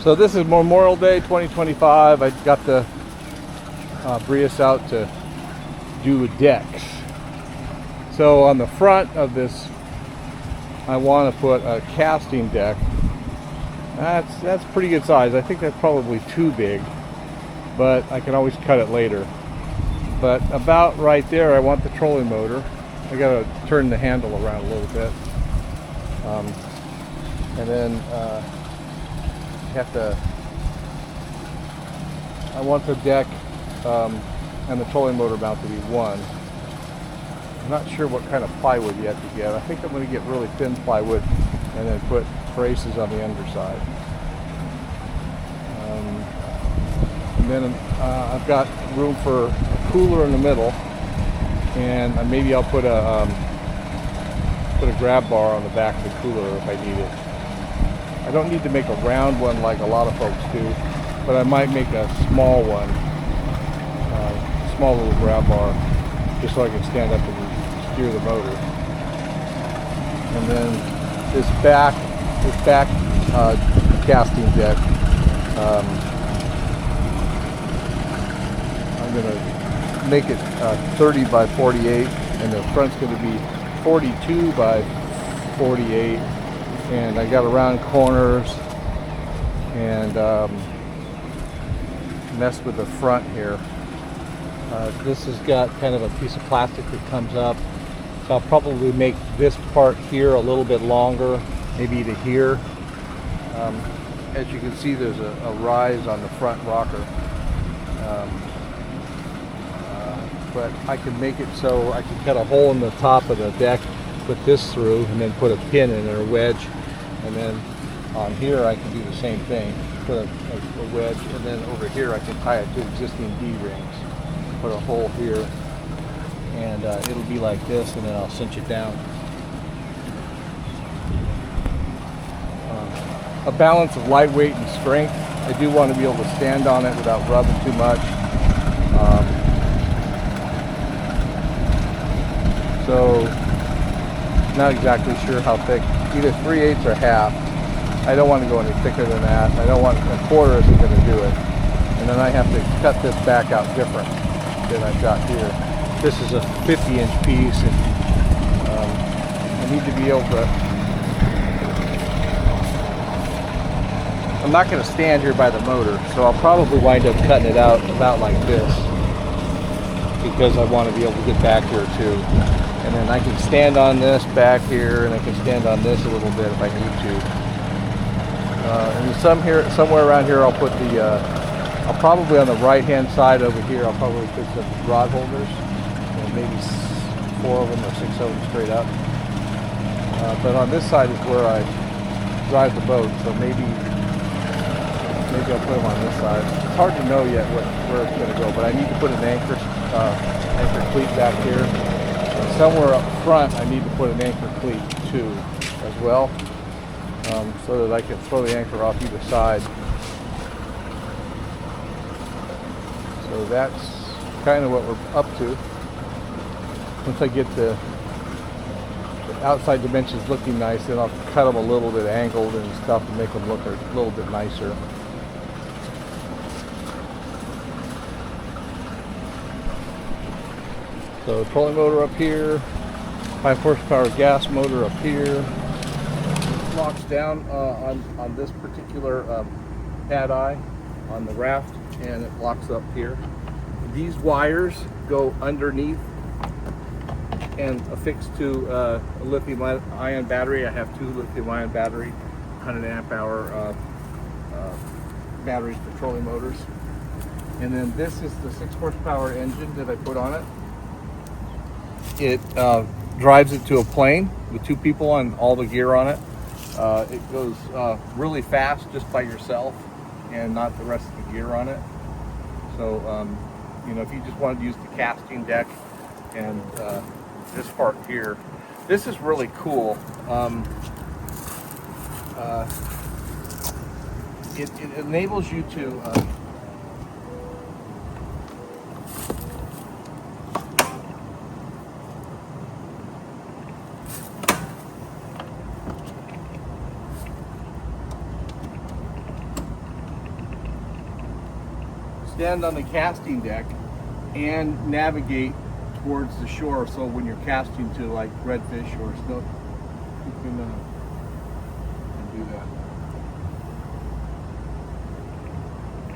So this is Memorial Day 2025. I got the BRIS out to do decks. So on the front of this, I want to put a casting deck. That's pretty good size. I think that's probably too big, but I can always cut it later. But about right there, I want the trolling motor. I got to turn the handle around a little bit, and then I want the deck and the trolling motor mount to be one. I'm not sure what kind of plywood yet to get. I think I'm going to get really thin plywood and then put braces on the underside. And then I've got room for a cooler in the middle, and maybe I'll put a grab bar on the back of the cooler if I need it. I don't need to make a round one like a lot of folks do, but I might make a small one, small little grab bar, just so I can stand up and steer the motor. And then this back casting deck, I'm going to make it 30 by 48, and the front's going to be 42 by 48. And I got round corners and messed with the front here. This has got kind of a piece of plastic that comes up, so I'll probably make this part here a little bit longer, maybe to here. As you can see, there's a rise on the front rocker, but I can make it so I can cut a hole in the top of the deck, put this through, and then put a pin in or a wedge, and then on here I can do the same thing, put a wedge, and then over here I can tie it to existing D-rings, put a hole here, and it'll be like this, and then I'll cinch it down. A balance of lightweight and strength. I do want to be able to stand on it without rubbing too much. So not exactly sure how thick, either 3/8 or half. I don't want to go any thicker than that. I don't want a quarter isn't going to do it. And then I have to cut this back out different than I've got here. This is a 50-inch piece, and I need to be able to, I'm not going to stand here by the motor, so I'll probably wind up cutting it out about like this, because I want to be able to get back here too. And then I can stand on this back here, and I can stand on this a little bit if I need to. And somewhere around here, I'll put the, I'll probably on the right-hand side over here, I'll probably put some rod holders, maybe 4 of them or 6 of them straight up. But on this side is where I drive the boat, so maybe I'll put them on this side. It's hard to know yet where it's going to go, but I need to put an anchor cleat back here. Somewhere up front I need to put an anchor cleat too as well, so that I can throw the anchor off either side. So that's kind of what we're up to. Once I get the outside dimensions looking nice, then I'll cut them a little bit angled and stuff to make them look a little bit nicer. So trolling motor up here, 5 horsepower gas motor up here. It locks down on this particular pad eye on the raft, and it locks up here. These wires go underneath and affixed to a lithium-ion battery. I have 2 lithium-ion battery, 100 amp hour batteries for trolling motors. And then this is the 6 horsepower engine that I put on it. It drives it to a plane with 2 people on all the gear on it. It goes really fast just by yourself and not the rest of the gear on it. So, if you just wanted to use the casting deck and this part here, this is really cool. It enables you to stand on the casting deck and navigate towards the shore. So when you're casting to like redfish or snook, you can do that.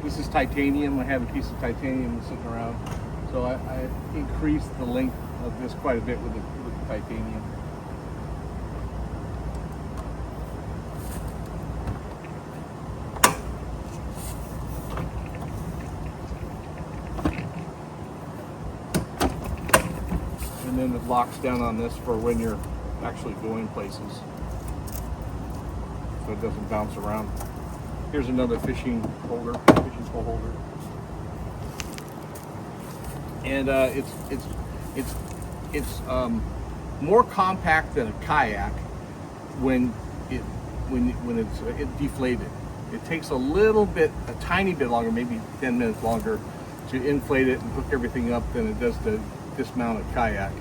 This is titanium. I have a piece of titanium sitting around, so I increased the length of this quite a bit with the titanium. And then it locks down on this for when you're actually going places, so it doesn't bounce around. Here's another fishing pole holder, and it's more compact than a kayak when it's deflated. It takes a tiny bit longer, maybe 10 minutes longer, to inflate it and hook everything up than it does to dismount a kayak.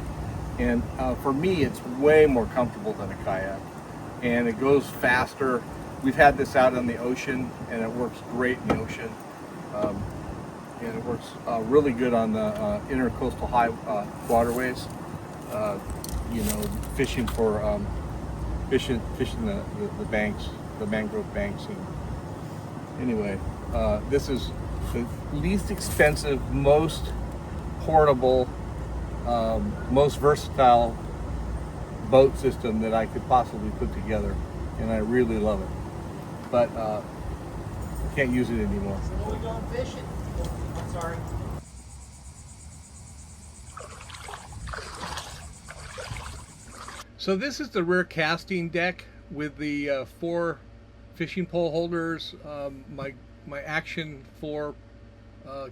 And for me, it's way more comfortable than a kayak, and it goes faster. We've had this out on the ocean, and it works great in the ocean, and it works really good on the intercoastal high waterways. You know, fishing for fishing the banks, the mangrove banks. And anyway, this is the least expensive, most portable, most versatile boat system that I could possibly put together, and I really love it. But I can't use it anymore. So when we go fishing, I'm sorry. So this is the rear casting deck with the 4 fishing pole holders, my Action 4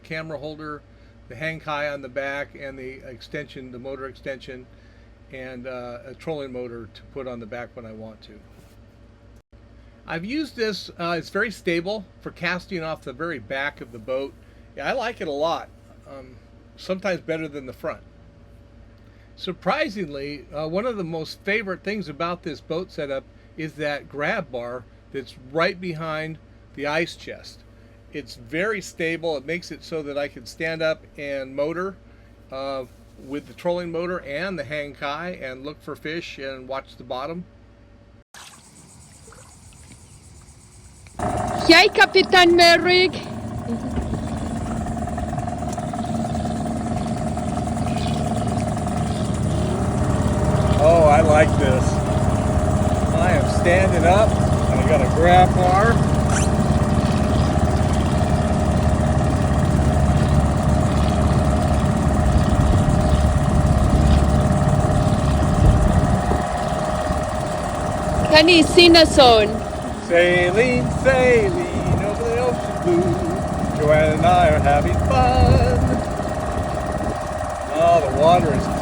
camera holder, the Hangkai on the back, and the extension, the motor extension, and a trolling motor to put on the back when I want to. I've used this, it's very stable for casting off the very back of the boat. Yeah, I like it a lot, sometimes better than the front. Surprisingly, one of the most favorite things about this boat setup is that grab bar that's right behind the ice chest. It's very stable. It makes it so that I can stand up and motor with the trolling motor and the Hangkai and look for fish and watch the bottom. Jij, kapitein Merrick. Oh, I like this. I am standing up, and I got a grab bar. Kan ni zone? Sailing, sailing over the ocean blue. Joanne and I are having fun. Oh, the water is